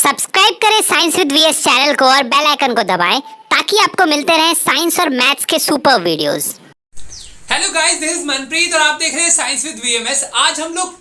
Subscribe करें science with VS channel को और बेल आइकन को दबाएं ताकि आपको मिलते रहें साइंस और मैथ्स के super videos. Hello guys, this is Manpreet और आप देख रहे हैं साइंस विद वीएमएस। आज हम लोग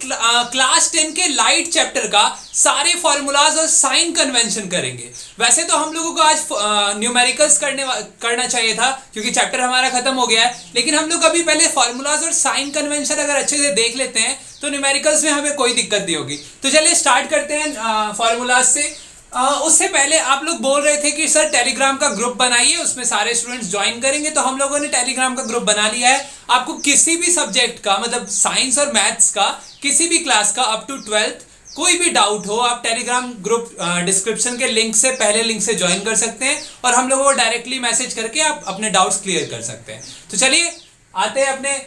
क्लास 10 के लाइट चैप्टर का सारे फॉर्मूलाज और साइन कन्वेंशन करेंगे। वैसे तो हम लोगों को आज न्यूमेरिकल्स करना चाहिए था क्योंकि चैप्टर हमारा खत्म हो गया है, लेकिन हम लोग अभी पहले फॉर्मूलाज और साइन कन्वेंशन अगर अच्छे से देख लेते हैं तो न्यूमेरिकल्स में हमें कोई दिक्कत नहीं होगी। तो चलिए स्टार्ट करते हैं फॉर्मूलाज से। उससे पहले आप लोग बोल रहे थे कि सर टेलीग्राम का ग्रुप बनाइए, उसमें सारे स्टूडेंट्स ज्वाइन करेंगे। तो हम लोगों ने टेलीग्राम का ग्रुप बना लिया है। आपको किसी भी सब्जेक्ट का, मतलब साइंस और मैथ्स का, किसी भी क्लास का अप टू 12th कोई भी डाउट हो, आप टेलीग्राम ग्रुप डिस्क्रिप्शन के लिंक से, पहले लिंक से ज्वाइन कर सकते हैं और हम लोगों को डायरेक्टली मैसेज करके आप अपने डाउट्स क्लियर कर सकते हैं। तो चलिए आते हैं अपने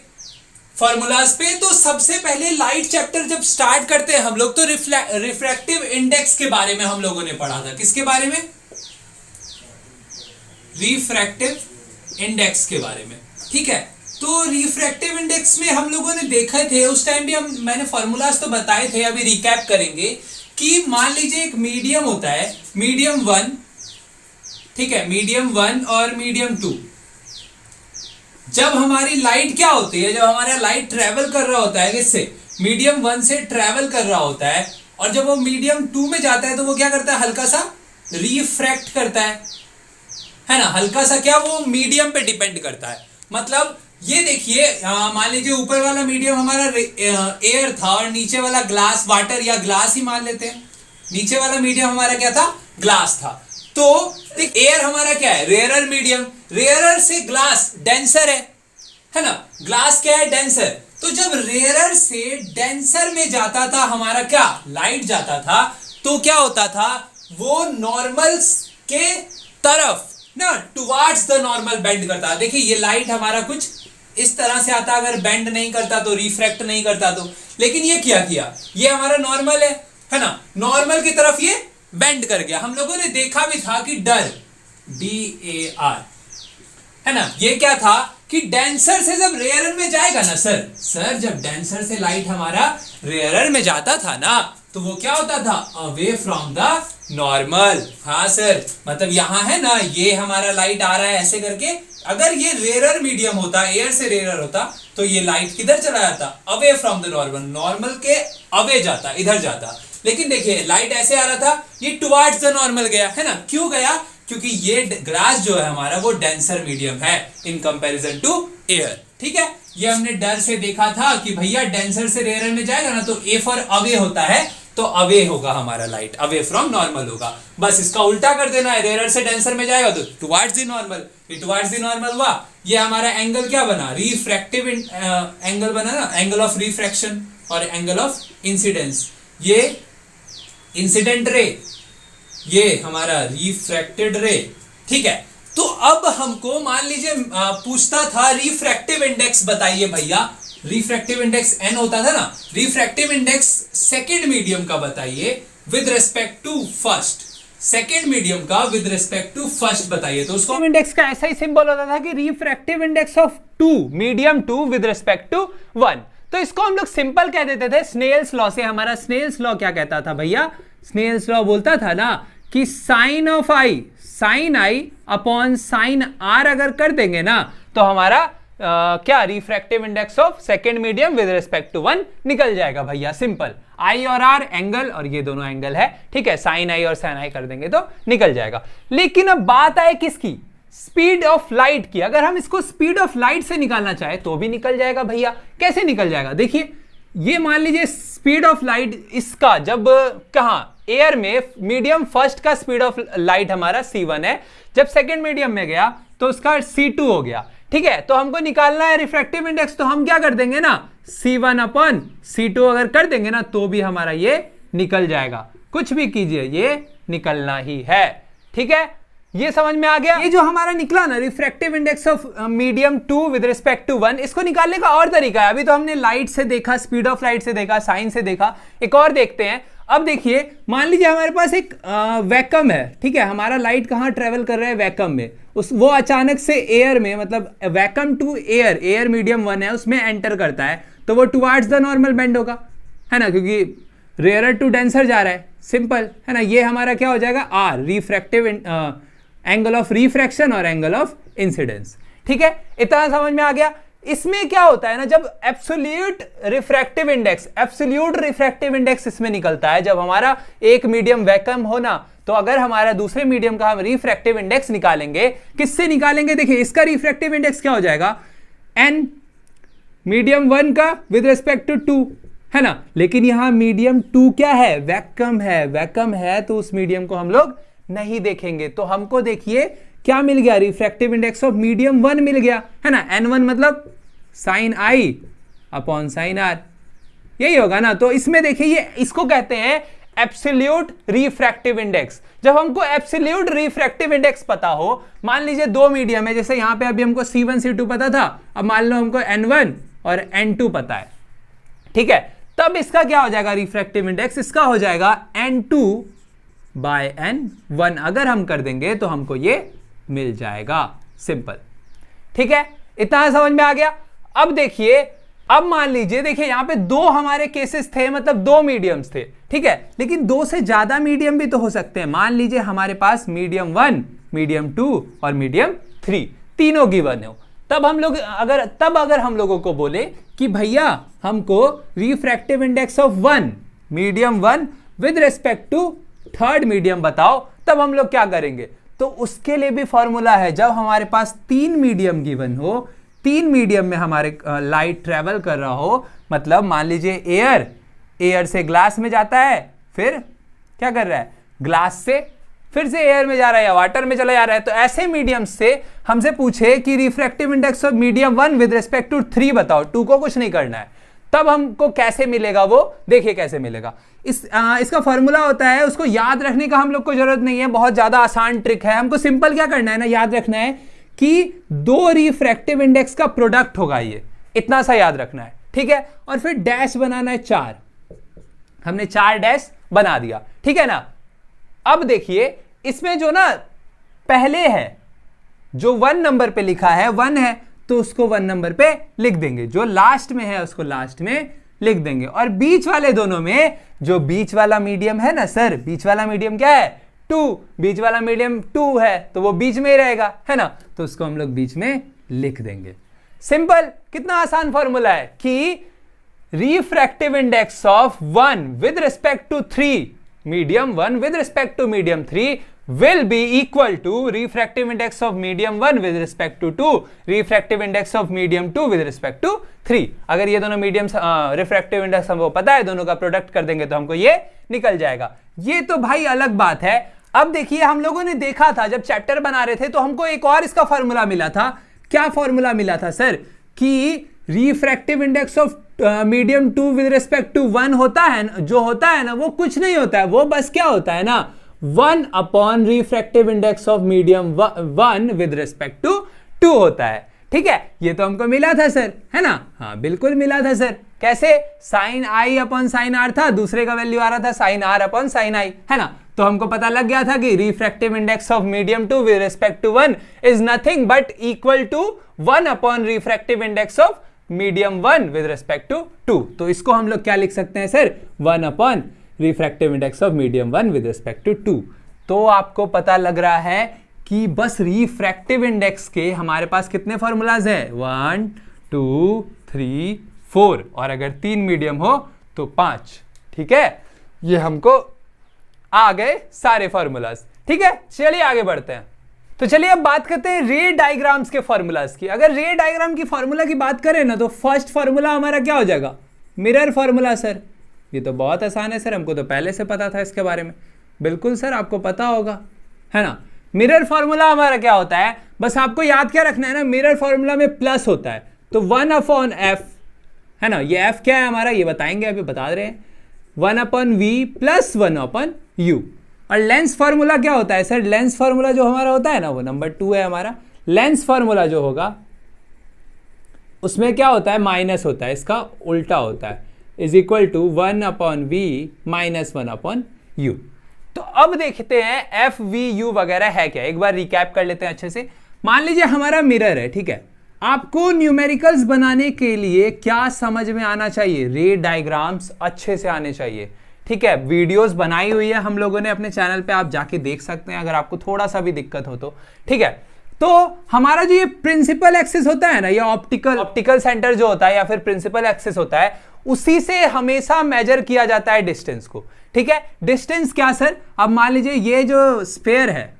फॉर्मूलाज पे। तो सबसे पहले लाइट चैप्टर जब स्टार्ट करते हैं हम लोग तो रिफ्रैक्टिव इंडेक्स के बारे में हम लोगों ने पढ़ा था। किसके बारे में? रिफ्रैक्टिव इंडेक्स के बारे में। ठीक है, तो रिफ्रैक्टिव इंडेक्स में हम लोगों ने देखे थे, उस टाइम भी मैंने फॉर्मूलाज तो बताए थे, अभी रिकैप करेंगे कि मान लीजिए एक मीडियम होता है, मीडियम 1, ठीक है, मीडियम 1 और मीडियम 2। जब हमारी लाइट क्या होती है, जब हमारा लाइट ट्रेवल कर रहा होता है, किससे? मीडियम 1 से ट्रेवल कर रहा होता है, और जब वो मीडियम 2 में जाता है तो वो क्या करता है? हल्का सा रिफ्रैक्ट करता है ना। हल्का सा क्या, वो मीडियम पे डिपेंड करता है। मतलब ये देखिए, मान लीजिए ऊपर वाला मीडियम हमारा एयर था और नीचे वाला ग्लास, वाटर या ग्लास ही मान लेते हैं। नीचे वाला मीडियम हमारा क्या था? ग्लास था। तो एयर हमारा क्या है? Rarer medium. रेयरर से ग्लास डेंसर है ना। ग्लास क्या है? डेंसर। तो जब रेयरर से डेंसर में जाता था हमारा क्या, लाइट जाता था, तो क्या होता था? वो नॉर्मल के तरफ ना, टुवार्ड्स द नॉर्मल बेंड करता। देखिए ये लाइट हमारा कुछ इस तरह से आता, अगर बेंड नहीं करता तो, रिफ्रैक्ट नहीं करता तो, लेकिन ये क्या किया, ये हमारा नॉर्मल है ना, नॉर्मल की तरफ ये बेंड कर गया। हम लोगों ने देखा भी था कि डर, DAR, है ना, ये क्या था कि डेंसर से जब रेयरर में जाएगा ना सर जब डेंसर से लाइट हमारा रेयरर में जाता था ना, तो वो क्या होता था? Away from the normal. हाँ सर, मतलब यहां है ना, ये हमारा लाइट आ रहा है ऐसे करके, अगर ये रेयरर मीडियम होता, एयर से रेयरर होता, तो ये लाइट किधर चला जाता? Away from the normal. Normal के अवे जाता, इधर जाता। लेकिन देखिए लाइट ऐसे आ रहा था, ये टुवार्ड्स द नॉर्मल गया, है ना। क्यों गया? क्योंकि ये ग्लास जो है हमारा वो डेंसर मीडियम है इन कंपैरिजन टू एयर। ठीक है, ये हमने डर से देखा था कि भैया डेंसर से रेयरर में जाएगा ना, तो ए फॉर अवे होता है, तो अवे होगा हमारा लाइट, अवे फ्रॉम नॉर्मल होगा। बस इसका उल्टा कर देना है, रेयरर से डेंसर में जाएगा तो टुवार्ड्स द नॉर्मल। ये टुवार्ड्स द नॉर्मल हुआ, ये हमारा एंगल क्या बना? रिफ्रैक्टिव एंगल बना ना, एंगल ऑफ रिफ्रैक्शन और एंगल ऑफ इंसिडेंस। ये इंसिडेंट रे, ये हमारा रिफ्रैक्टेड रे। ठीक है, तो अब हमको मान लीजिए पूछता था रिफ्रैक्टिव इंडेक्स बताइए भैया। रिफ्रैक्टिव इंडेक्स n होता था ना, रिफ्रैक्टिव इंडेक्स सेकेंड मीडियम का बताइए with respect to first. Second medium का विद रिस्पेक्ट टू फर्स्ट बताइए। तो उसको इंडेक्स का ऐसा ही सिंबल होता था कि refractive index of 2, medium 2 with respect to 1। तो इसको हम लोग सिंपल कह देते थे स्नेल्स लॉ से। हमारा स्नेल्स लॉ क्या कहता था भैया? स्नेल्स लॉ बोलता था ना कि sine of I, sine I upon sine R अगर कर देंगे ना, तो हमारा क्या, refractive index of second medium with respect to 1 निकल जाएगा भैया। सिंपल, आई और आर एंगल, और ये दोनों एंगल है, ठीक है, साइन आई और साइन आई कर देंगे तो निकल जाएगा। लेकिन अब बात आए किसकी? स्पीड ऑफ लाइट की। अगर हम इसको स्पीड ऑफ लाइट से निकालना चाहे तो भी निकल जाएगा भैया। कैसे निकल जाएगा? देखिए, ये मान लीजिए स्पीड ऑफ लाइट इसका, जब कहां, एयर में, मीडियम फर्स्ट का स्पीड ऑफ लाइट हमारा c1 है, जब सेकेंड मीडियम में गया तो उसका c2 हो गया। ठीक है, तो हमको निकालना है रिफ्रैक्टिव इंडेक्स, तो हम क्या कर देंगे ना, c1 अपॉन c2 अगर कर देंगे ना, तो भी हमारा ये निकल जाएगा। कुछ भी कीजिए, ये निकलना ही है। ठीक है, ये समझ में आ गया। ये जो हमारा निकला ना refractive index of medium 2 with respect to 1, इसको निकालने का और तरीका है। अभी तो हमने लाइट से देखा, स्पीड ऑफ लाइट से देखा, साइन से देखा, एक और देखते हैं। अब देखिए, मान लीजिए हमारे पास एक वैक्यूम है, ठीक है, हमारा लाइट कहाँ ट्रेवल कर रहा है? वैक्यूम में। वो अचानक से एयर में, मतलब vacuum to air, air medium 1 है, उसमें एंटर करता है, तो वो टुवार्ड्स द नॉर्मल बेंड होगा, है ना, क्योंकि रेयरर टू डेंसर जा रहा है, सिंपल है ना। ये हमारा क्या हो जाएगा, R refractive angle of refraction और एंगल ऑफ इंसिडेंस। ठीक है, इतना समझ में आ गया। इसमें क्या होता है ना, जब एब्सोल्यूट रिफ्रैक्टिव इंडेक्स इसमें निकलता है, जब हमारा एक मीडियम वैक्यूम हो ना, तो अगर हमारा दूसरे मीडियम का हम रिफ्रैक्टिव इंडेक्स निकालेंगे, किससे निकालेंगे, देखिए इसका रिफ्रैक्टिव इंडेक्स क्या हो जाएगा, n मीडियम 1 का विद रिस्पेक्ट टू 2 है ना। लेकिन यहां मीडियम 2 क्या है, वैक्यूम है, तो उस मीडियम को हम लोग नहीं देखेंगे। तो हमको देखिए क्या मिल गया, रिफ्रैक्टिव इंडेक्स ऑफ मीडियम 1 मिल गया है ना। n1 मतलब sine i upon sine r, यही होगा ना। तो इसमें देखिए ये इसको कहते हैं एब्सोल्यूट रिफ्रैक्टिव इंडेक्स। जब हमको एब्सोल्यूट रिफ्रैक्टिव इंडेक्स पता हो, मान लीजिए दो मीडियम है, जैसे यहां पे अभी हमको C1 C2 पता था, अब मान लो हमको n1 और n2 पता है, ठीक है, तब इसका क्या हो जाएगा रिफ्रैक्टिव इंडेक्स, इसका हो जाएगा n2 बाय n1। अगर हम कर देंगे तो हमको ये मिल जाएगा, सिंपल। ठीक है, इतना समझ में आ गया। अब देखिए, अब मान लीजिए, देखिए यहां पे दो हमारे केसेस थे, मतलब दो मीडियम्स थे, ठीक है, लेकिन दो से ज्यादा मीडियम भी तो हो सकते हैं। मान लीजिए हमारे पास मीडियम 1, मीडियम 2 और मीडियम 3 तीनों गिवन हो, तब हम लोग अगर हम लोगों को बोले कि भैया हमको refractive index of 1 medium 1 with respect to third medium बताओ, तब हम लोग क्या करेंगे। तो उसके लिए भी फॉर्मूला है। जब हमारे पास 3 मीडियम गिवन हो, 3 मीडियम में हमारे लाइट ट्रेवल कर रहा हो, मतलब मान लीजिए एयर से ग्लास में जाता है, फिर क्या कर रहा है, ग्लास से फिर से एयर में जा रहा है या वाटर में चला जा रहा है। तो ऐसे मीडियम से हमसे पूछे कि refractive index of medium 1 with respect to 3 बताओ, 2 को कुछ नहीं करना है, तब हमको कैसे मिलेगा, वो देखिए कैसे मिलेगा। इसका फॉर्मूला होता है, उसको याद रखने का हम लोग को जरूरत नहीं है, बहुत ज्यादा आसान ट्रिक है। हमको सिंपल क्या करना है ना, याद रखना है कि दो रिफ्रैक्टिव इंडेक्स का प्रोडक्ट होगा, ये इतना सा याद रखना है, ठीक है। और फिर डैश बनाना है 4, हमने 4 डैश बना दिया, ठीक है ना। अब देखिए इसमें जो ना पहले है, जो 1 नंबर पे लिखा है 1 है, तो उसको 1 नंबर पे लिख देंगे, जो लास्ट में है उसको लास्ट में लिख देंगे। और बीच वाले दोनों में जो बीच वाला मीडियम है ना सर, बीच वाला मीडियम क्या है, 2, बीच वाला मीडियम 2 है, तो वो बीच में ही रहेगा, है ना, तो उसको हम लोग बीच में लिख देंगे। सिंपल, कितना आसान फॉर्मूला है कि refractive index of 1 with respect to 3 medium 1 with respect to medium 3 will be equal to refractive index of medium 1 with respect to 2 refractive index of medium 2 with respect to 3। अगर ये दोनों medium refractive index हमको पता है, दोनों का product कर देंगे तो हमको ये निकल जाएगा। ये तो भाई अलग बात है। अब देखिए हम लोगों ने देखा था जब चैप्टर बना रहे थे, तो हमको एक और इसका फॉर्मूला मिला था। क्या फॉर्मूला मिला था सर, कि refractive index of medium 2 with respect to 1 होता है, जो होता है ना वो कुछ नहीं होता है, वो बस क्या होता है ना 1 upon refractive index of medium 1 with respect to 2 होता है। ठीक है, ये तो हमको मिला था सर, है ना, हाँ बिल्कुल मिला था सर। कैसे, sine I upon sine R था, दूसरे का वैल्यू आ रहा था sine R upon sine I, है ना, तो हमको पता लग गया था कि refractive index of medium 2 with respect to 1 is nothing but equal to 1 upon refractive index of medium 1 with respect to 2। तो इसको हम लोग क्या लिख सकते हैं sir, 1 upon refractive index of medium 1 with respect to 2। तो आपको पता लग रहा है कि बस रिफ्रैक्टिव इंडेक्स के हमारे पास कितने फॉर्मूलाज हैं, 1 2 3 4, और अगर 3 मीडियम हो तो 5। ठीक है, ये हमको आ गए सारे फॉर्मूलाज। ठीक है, चलिए आगे बढ़ते हैं। तो चलिए अब बात करते हैं रे डायग्राम्स के फॉर्मूलाज की। अगर रे डायग्राम की फॉर्मूला की बात करें ना, तो फर्स्ट फॉर्मूला हमारा क्या हो जाएगा, मिरर फॉर्मूला। सर ये तो बहुत आसान है सर, हमको तो पहले से पता था इसके बारे में। बिल्कुल सर, आपको पता होगा, है ना। मिरर फॉर्मूला हमारा क्या होता है, बस आपको याद क्या रखना है ना, मिरर फॉर्मूला में प्लस होता है, तो 1 अपॉन एफ, है ना, ये एफ क्या है हमारा ये बताएंगे, अभी बता रहे हैं, 1 upon V plus 1 upon U. और लेंस फॉर्मूला क्या होता है सर, लेंस फॉर्मूला जो हमारा होता है ना वो नंबर 2 है हमारा। लेंस फॉर्मूला जो होगा उसमें क्या होता है, माइनस होता है, इसका उल्टा होता है, is equal to 1 upon V minus 1 upon U. तो अब देखते हैं एफ वी यू वगैरह है क्या, एक बार रिकैप कर लेते हैं अच्छे से। मान लीजिए हमारा मिरर है, ठीक है, आपको न्यूमेरिकल्स बनाने के लिए क्या समझ में आना चाहिए, रे डायग्राम्स अच्छे से आने चाहिए। ठीक है, वीडियोस बनाई हुई है हम लोगों ने अपने चैनल पे, आप जाके देख सकते हैं अगर आपको थोड़ा सा भी दिक्कत हो तो। ठीक है, तो हमारा जो ये प्रिंसिपल एक्सिस होता है ना, या ऑप्टिकल सेंटर जो होता है या फिर प्रिंसिपल एक्सिस होता है, उसी से हमेशा मेजर किया जाता है डिस्टेंस को। ठीक है, डिस्टेंस क्या सर, अब मान लीजिए ये जो स्फेयर है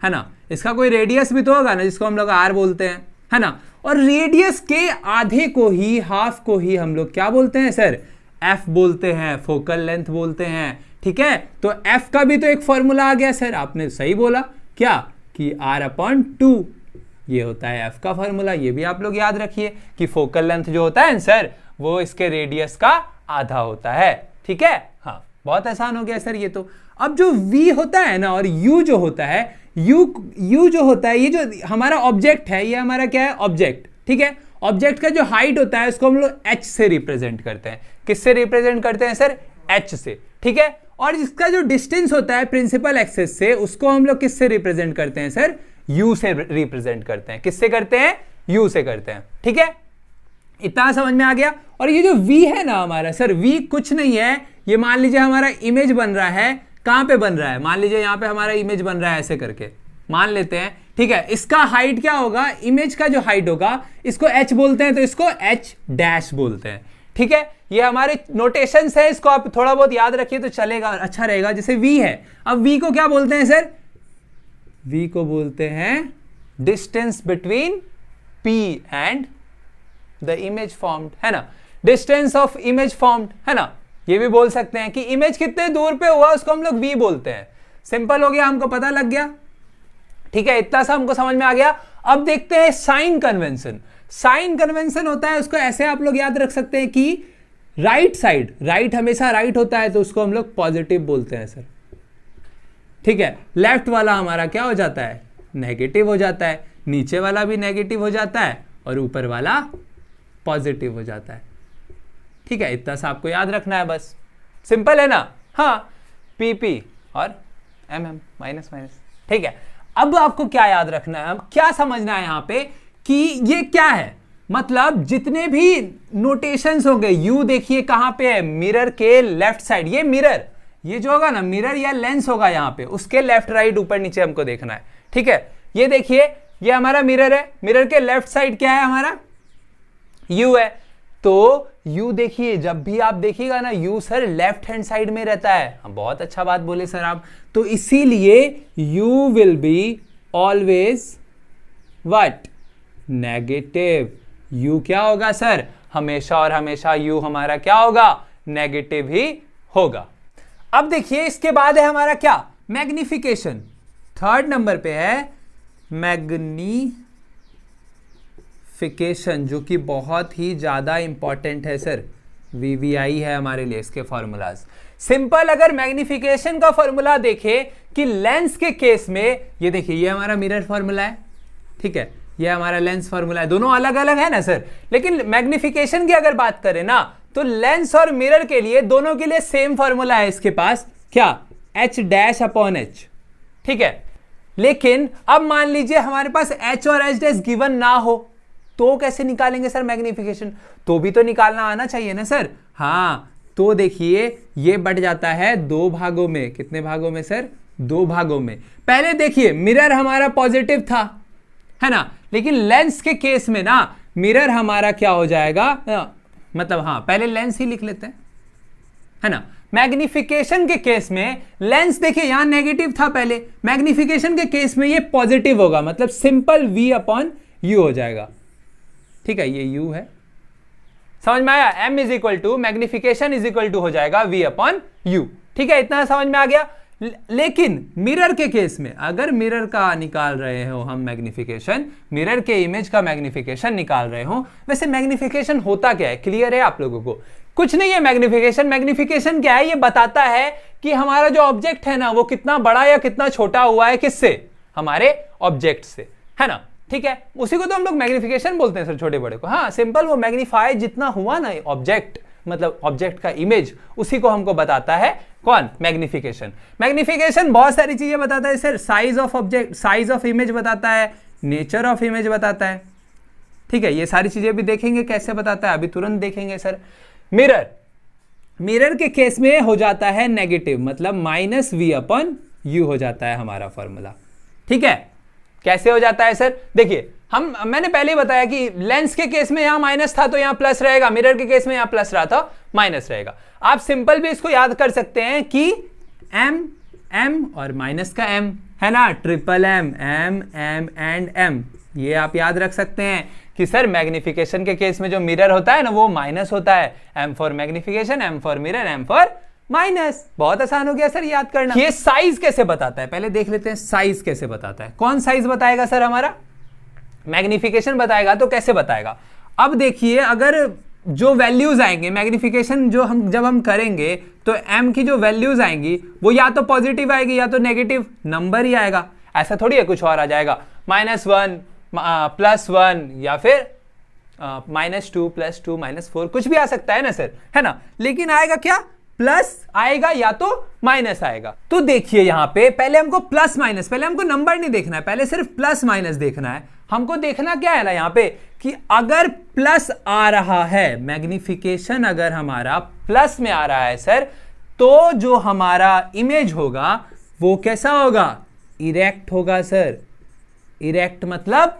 ना, इसका कोई रेडियस भी तो होगा ना, जिसको हम लोग आर बोलते हैं, है ना, और रेडियस के आधे को ही, हाफ को ही हम लोग क्या बोलते हैं सर, एफ बोलते हैं, फोकल लेंथ बोलते हैं। ठीक है, तो एफ का भी तो एक फॉर्मूला आ गया सर, आपने सही बोला, क्या कि r/2 ये होता है एफ का फॉर्मूला। ये भी आप लोग याद रखिए कि फोकल लेंथ जो होता है सर, वो इसके रेडियस का आधा होता है। ठीक है, हाँ, बहुत आसान हो गया सर ये तो। अब जो v होता है ना और u जो होता है, u जो होता है, ये जो हमारा ऑब्जेक्ट है, ये हमारा क्या है, ऑब्जेक्ट। ठीक है, ऑब्जेक्ट का जो हाइट होता है उसको हम लोग h से रिप्रेजेंट करते हैं। किससे रिप्रेजेंट करते हैं सर, h से। ठीक है, और इसका जो डिस्टेंस होता है प्रिंसिपल एक्सिस से, उसको हम लोग किससे रिप्रेजेंट करते हैं सर, u से रिप्रेजेंट करते हैं। किससे करते हैं, u से करते हैं। ठीक है, इतना समझ में आ गया। और ये जो v है ना हमारा सर, v कुछ नहीं है, ये मान लीजिए हमारा इमेज बन रहा है, कहां पे बन रहा है, मान लीजिए यहां पे हमारा इमेज बन रहा है, ऐसे करके मान लेते हैं। ठीक है, इसका हाइट क्या होगा, इमेज का जो हाइट होगा, इसको h बोलते हैं, तो इसको h' बोलते हैं। ठीक है, ये हमारे नोटेशंस है, इसको आप थोड़ा बहुत याद रखिए तो चलेगा, अच्छा रहेगा। जैसे v है, अब v को क्या बोलते हैं सर, v को बोलते हैं distance between p and the image formed, है ना, डिस्टेंस ऑफ इमेज फॉर्म्ड, है ना। ये भी बोल सकते हैं कि इमेज कितने दूर पे हुआ उसको हम लोग v बोलते हैं। सिंपल हो गया, हमको पता लग गया। ठीक है, इतना सा हमको समझ में आ गया। अब देखते हैं साइन कन्वेंशन। साइन कन्वेंशन होता है, उसको ऐसे आप लोग याद रख सकते हैं कि राइट साइड, राइट हमेशा राइट होता है, तो उसको हम लोग पॉजिटिव बोलते हैं सर। ठीक है, लेफ्ट वाला हमारा क्या हो जाता है, नेगेटिव हो जाता है, नीचे वाला भी नेगेटिव हो जाता है और ऊपर वाला पॉजिटिव हो जाता है। ठीक है, इतना सा आपको याद रखना है, बस सिंपल है ना। हाँ, PP और MM, माइनस माइनस। ठीक है, अब आपको क्या याद रखना है, अब क्या समझना है यहाँ पे कि ये क्या है, मतलब जितने भी नोटेशंस होंगे, u देखिए कहां पे है, मिरर के लेफ्ट साइड, ये मिरर, ये जो होगा ना मिरर या लेंस होगा यहाँ पे, उसके लेफ्ट राइट ऊपर नीचे हमको देखना है। ठीक है, ये देखिए ये हमारा मिरर है, मिरर के लेफ्ट साइड क्या है हमारा, u है, तो u देखिए, जब भी आप देखिएगा ना u sir left hand side में रहता है। बहुत अच्छा बात बोले सर आप, तो इसीलिए u will be always what, negative. u क्या होगा सर, हमेशा और हमेशा u हमारा क्या होगा, नेगेटिव ही होगा। अब देखिए इसके बाद है हमारा क्या, मैग्निफिकेशन। थर्ड नंबर पे है मैग्निफिकेशन, जो कि बहुत ही ज्यादा इंपॉर्टेंट है सर, VVI है हमारे लिए इसके फॉर्मूलाज। सिंपल, अगर मैग्निफिकेशन का फॉर्मूला देखे कि लेंस के केस में, ये देखिए ये हमारा मिरर फॉर्मूला है, ठीक है, ये हमारा लेंस फॉर्मूला है, दोनों अलग अलग है ना सर। लेकिन मैग्निफिकेशन की अगर बात करें ना, तो लेंस और मिरर के लिए दोनों के लिए सेम फॉर्मूला है इसके पास, क्या, h'/h। ठीक है, लेकिन अब मान लीजिए हमारे पास h और h' गिवन ना हो, तो कैसे निकालेंगे सर मैग्निफिकेशन, तो भी तो निकालना आना चाहिए ना सर। हाँ, तो देखिए ये बढ़ जाता है दो भागों में। कितने भागों में सर, दो भागों में। पहले देखिए मिरर हमारा पॉजिटिव था, है ना, लेकिन लेंस के केस में ना मिरर हमारा क्या हो जाएगा, मतलब हाँ पहले लेंस ही लिख लेते हैं, है ना। मैग्निफिकेशन के केस में लेंस देखिए यहां नेगेटिव था पहले, मैग्निफिकेशन के केस में ये पॉजिटिव होगा, मतलब सिंपल V/U हो जाएगा। ठीक है, ये U है, समझ में आया। M is equal to magnification is equal to हो जाएगा V/U। ठीक है, इतना समझ में आ गया। लेकिन मिरर के केस में, अगर मिरर का निकाल रहे हो हम मैग्निफिकेशन, मिरर के इमेज का मैग्निफिकेशन निकाल रहे हो, वैसे मैग्निफिकेशन होता क्या है, क्लियर है आप लोगों को? कुछ नहीं है मैग्निफिकेशन। मैग्निफिकेशन क्या है, ये बताता है कि हमारा जो ऑब्जेक्ट है ना वो कितना बड़ा या कितना छोटा हुआ है, किससे, हमारे ऑब्जेक्ट से, है ना। ठीक है, उसी को तो हम लोग मैग्निफिकेशन बोलते हैं सर, छोटे बड़े को। हाँ सिंपल, वो मैग्नीफाई जितना हुआ ना ऑब्जेक्ट, मतलब ऑब्जेक्ट का इमेज, उसी को हमको बताता है कौन, मैग्निफिकेशन। मैग्निफिकेशन बहुत सारी चीजें बताता है sir, size of object, size of image बताता है, नेचर ऑफ इमेज बताता है। ठीक है, ये सारी चीजें भी देखेंगे कैसे बताता है, अभी तुरंत देखेंगे सर। मिरर, मिरर के केस में हो जाता है नेगेटिव, मतलब माइनस वी अपॉन यू हो जाता है हमारा फॉर्मूला। ठीक है, कैसे हो जाता है सर? देखिए मैंने पहले ही बताया कि लेंस के केस में यहां माइनस था तो यहां प्लस रहेगा, मिरर के केस में यहां प्लस रहा था माइनस रहेगा। आप सिंपल भी इसको याद कर सकते हैं कि एम एम और माइनस का एम है ना, triple M M M and M, ये आप याद रख सकते हैं कि सर मैग्निफिकेशन के केस में जो मिरर होता है ना वो माइनस होता है, M for magnification, M for mirror, M for minus. बहुत आसान हो गया सर याद करना। ये साइज कैसे बताता है, पहले देख लेते हैं साइज कैसे बताता है। कौन साइज बताएगा सर? हमारा मैग्निफिकेशन बताएगा। तो कैसे बताएगा? अब देखिए, अगर जो वैल्यूज आएंगे मैग्निफिकेशन जो जब हम करेंगे तो m की जो वैल्यूज आएंगी वो या तो पॉजिटिव आएगी या तो नेगेटिव नंबर ही आएगा। ऐसा थोड़ी है कुछ और आ जाएगा, -1 +1 या फिर -2 +2 -4 कुछ भी आ सकता है ना सर, है ना। लेकिन आएगा क्या? प्लस आएगा या तो माइनस आएगा। तो देखिए यहां पे पहले हमको प्लस माइनस, पहले हमको नंबर नहीं देखना है, पहले सिर्फ प्लस माइनस देखना है। हमको देखना क्या है ना यहाँ पे कि अगर प्लस आ रहा है, मैग्निफिकेशन अगर हमारा प्लस में आ रहा है सर, तो जो हमारा इमेज होगा वो कैसा होगा? इरेक्ट होगा सर। इरेक्ट मतलब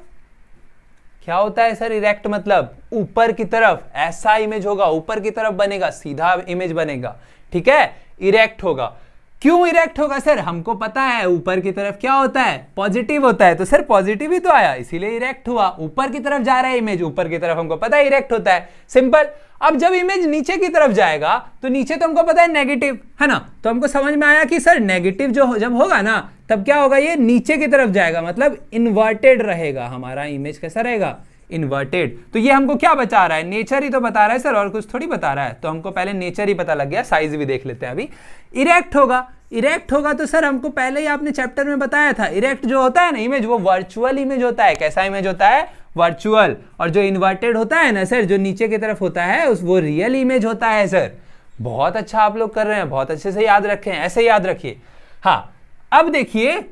क्या होता है सर? इरेक्ट मतलब ऊपर की तरफ, ऐसा इमेज होगा, ऊपर की तरफ बनेगा, सीधा इमेज बनेगा। ठीक है, इरेक्ट होगा। क्यों इरेक्ट होगा सर? हमको पता है ऊपर की तरफ क्या होता है? पॉजिटिव होता है, तो सर पॉजिटिव ही तो आया इसीलिए इरेक्ट हुआ। ऊपर की तरफ जा रहा है इमेज, ऊपर की तरफ हमको पता है इरेक्ट होता है, सिंपल। अब जब इमेज नीचे की तरफ जाएगा तो नीचे तो हमको पता है नेगेटिव, है ना। तो हमको समझ में आया कि सर नेगेटिव जो जब होगा ना तब क्या होगा? ये नीचे की तरफ जाएगा, मतलब इन्वर्टेड रहेगा हमारा इमेज। कैसा रहेगा? इन्वर्टेड। तो ये हमको क्या बता रहा है? नेचर ही तो बता रहा है सर, और कुछ थोड़ी बता रहा है। तो हमको पहले नेचर ही पता लग गया, साइज भी देख लेते हैं अभी। इरेक्ट होगा, इरेक्ट होगा तो सर हमको पहले ही आपने चैप्टर में बताया था, इरेक्ट जो होता है ना इमेज, वो वर्चुअल इमेज होता है। कैसा इमेज होता है? वर्चुअल। और जो इन्वर्टेड होता है ना सर, जो नीचे की तरफ होता है, वो रियल इमेज होता है सर। बहुत अच्छा आप लोग कर रहे हैं, बहुत अच्छे से याद रखें, ऐसे याद रखिए। हाँ, अब देखिए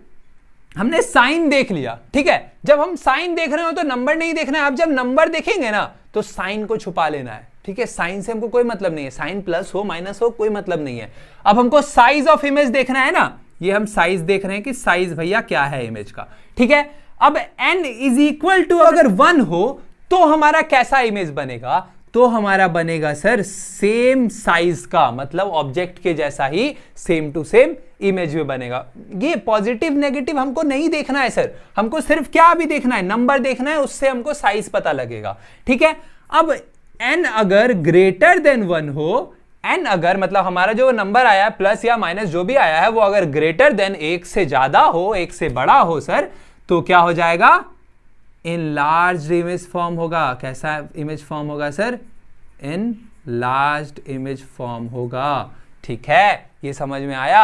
हमने साइन देख लिया, ठीक है। जब हम साइन देख रहे हो तो नंबर नहीं देखना है। अब जब नंबर देखेंगे ना तो साइन को छुपा लेना है, ठीक है। साइन से हमको कोई मतलब नहीं है, साइन प्लस हो माइनस हो कोई मतलब नहीं है। अब हमको साइज ऑफ इमेज देखना है ना, ये हम साइज देख रहे हैं कि साइज भैया क्या है इमेज का, ठीक है। अब n इज इक्वल टू अगर 1 हो तो हमारा कैसा इमेज बनेगा? तो हमारा बनेगा सर सेम साइज का, मतलब ऑब्जेक्ट के जैसा ही सेम टू सेम इमेज में बनेगा। ये पॉजिटिव नेगेटिव हमको नहीं देखना है सर, हमको सिर्फ क्या भी देखना है? नंबर देखना है, उससे हमको साइज पता लगेगा, ठीक है। अब n अगर ग्रेटर देन 1 हो, n अगर मतलब हमारा जो नंबर आया प्लस या माइनस जो भी आया है वो अगर ग्रेटर देन 1 से ज्यादा हो, 1 से बड़ा हो सर, तो क्या हो जाएगा? इनलार्ज्ड इमेज फॉर्म होगा। कैसा इमेज फॉर्म होगा सर? इनलार्ज्ड इमेज फॉर्म होगा, ठीक है। ये समझ में आया?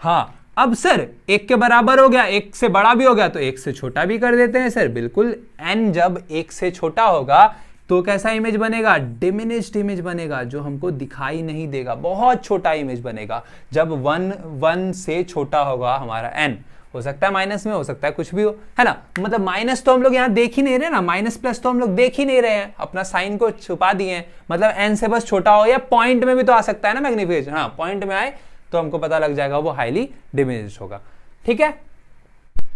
हाँ, अब सर 1 के बराबर हो गया, 1 से बड़ा भी हो गया तो 1 से छोटा भी कर देते हैं सर। बिल्कुल, n जब 1 से छोटा होगा तो कैसा इमेज बनेगा? डिमिनिश्ड इमेज बनेगा, जो हमको दिखाई नहीं देगा, बहुत छोटा इमेज बनेगा। जब 1 से छोटा होगा हमारा n, हो सकता है माइनस में, हो सकता है कुछ भी हो, है ना। मतलब माइनस तो हम लोग यहाँ देख ही नहीं रहे ना, माइनस प्लस तो हम लोग देख ही नहीं रहे हैं, अपना साइन को छुपा दिए हैं। मतलब n से बस छोटा हो, या पॉइंट में भी तो आ सकता है ना मैग्निफिकेशन। हाँ, पॉइंट में आए तो हमको पता लग जाएगा वो हाईली डिमिनिश्ड होगा, ठीक है।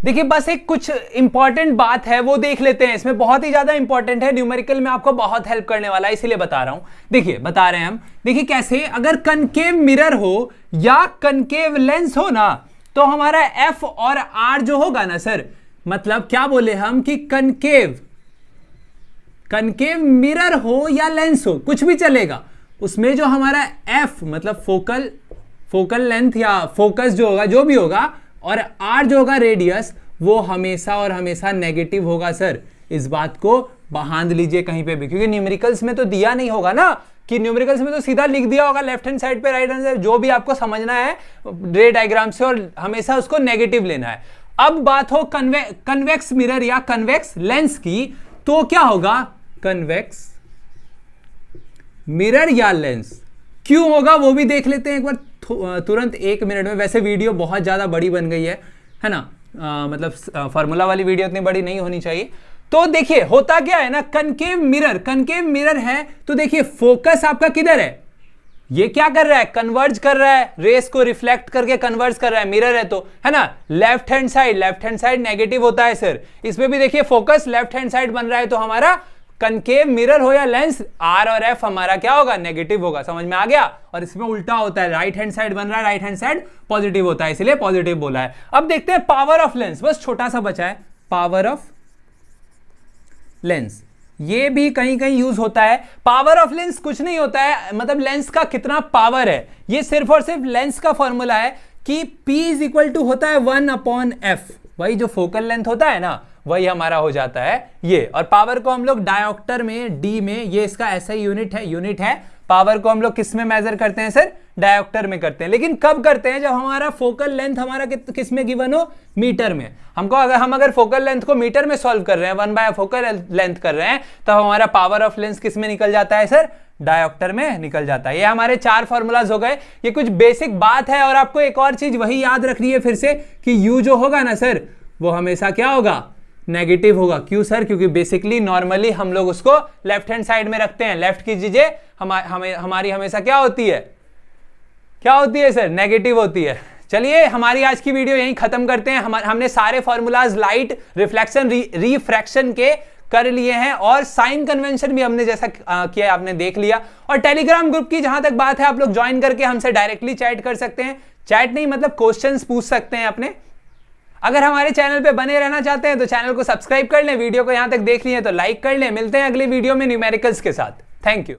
देखिए बस एक कुछ इंपॉर्टेंट बात है वो देख लेते हैं, इसमें बहुत ही ज्यादा इंपॉर्टेंट है, न्यूमेरिकल में आपको बहुत हेल्प करने वाला है, इसीलिए बता रहा हूं। देखिए बता रहे हैं हम, देखिए कैसे, अगर कनकेव मिरर हो या कनकेव लेंस हो ना, तो हमारा F और R जो होगा ना सर, मतलब क्या बोले हम कि कनकेव मिरर हो या लेंस हो, कुछ भी चलेगा, उसमें जो हमारा F मतलब फोकल लेंथ या फोकस जो होगा, जो भी होगा, और R जो होगा रेडियस, वो हमेशा और हमेशा नेगेटिव होगा सर। इस बात को बांध लीजिए कहीं पे भी, क्योंकि न्यूमेरिकल्स में तो दिया नहीं होगा ना, कि न्यूमेरिकल्स में तो सीधा लिख दिया होगा लेफ्ट हैंड साइड पे, राइट हैंड साइड, जो भी आपको समझना है रे डायग्राम से, और हमेशा उसको नेगेटिव लेना है। अब बात हो कन्वेक्स मिरर या कन्वेक्स लेंस की, तो क्या होगा? कन्वेक्स मिरर या लेंस क्यों होगा वो भी देख लेते हैं एक बार तुरंत 1 मिनट में। वैसे वीडियो बहुत ज्यादा बड़ी बन गई है ना, मतलब फॉर्मूला वाली वीडियो इतनी बड़ी नहीं होनी चाहिए। तो देखिए होता क्या है ना, कनकेव मिरर है, तो देखिए फोकस आपका किधर है? ये क्या कर रहा है, कन्वर्ज कर रहा है, रेस को रिफ्लेक्ट करके कन्वर्ज कर रहा है, मिरर है तो, है ना। लेफ्ट हैंड साइड नेगेटिव होता है सर, इसमें भी देखिए फोकस लेफ्ट हैंड साइड बन रहा है, तो हमारा कनकेव मिरर हो या लेंस, आर और एफ हमारा क्या होगा, नेगेटिव होगा, समझ में आ गया। और इसमें उल्टा होता है, राइट हैंड साइड बन रहा है, राइट हैंड साइड पॉजिटिव होता है, इसलिए पॉजिटिव बोला है। अब देखते हैं पावर ऑफ लेंस, बस छोटा सा बचा है, पावर ऑफ लेंस, ये भी कहीं कहीं यूज होता है। पावर ऑफ लेंस कुछ नहीं होता है, मतलब लेंस का कितना पावर है, ये सिर्फ और सिर्फ लेंस का फॉर्मूला है कि P इज इक्वल टू होता है 1/f, वही जो फोकल लेंथ होता है ना, वही हमारा हो जाता है ये। और पावर को हम लोग डायोप्टर में, डी में, ये इसका ऐसा ही यूनिट है। पावर को हम लोग किस में मेजर करते हैं सर, डायोप्टर में करते हैं। लेकिन कब करते हैं, जब हमारा फोकल लेंथ हमारा किस में गिवन हो, मीटर में। हम अगर फोकल लेंथ को मीटर में सॉल्व कर रहे हैं, 1/f फोकल लेंथ कर रहे हैं, तो हमारा पावर ऑफ लेंस किस में निकल जाता है सर, डायोप्टर में निकल जाता है। ये हमारे 4 फॉर्मूलाज हो गए, ये कुछ बेसिक बात है। और आपको एक और चीज वही याद रखनी है फिर से कि यू जो होगा ना सर, वो हमेशा क्या होगा, नेगेटिव होगा। क्यों सर, क्योंकि बेसिकली नॉर्मली हम लोग उसको लेफ्ट हैंड साइड में रखते हैं। लेफ्ट की चीजें हमारी हमेशा क्या होती है सर, नेगेटिव होती है। चलिए हमारी आज की वीडियो यहीं खत्म करते हैं। हमने सारे फॉर्मूलाज लाइट, रिफ्लेक्शन, रिफ्रैक्शन के कर लिए हैं, और साइन कन्वेंशन भी हमने जैसा किया आपने देख लिया। और टेलीग्राम ग्रुप की जहां तक बात है, आप लोग ज्वाइन करके हमसे डायरेक्टली चैट कर सकते हैं, चैट नहीं मतलब क्वेश्चंस पूछ सकते हैं अपने। अगर हमारे चैनल पे बने रहना चाहते हैं तो चैनल को सब्सक्राइब कर लें, वीडियो को यहां तक देख लिए तो लाइक कर लें। मिलते हैं अगले वीडियो में न्यूमेरिकल्स के साथ। Thank you.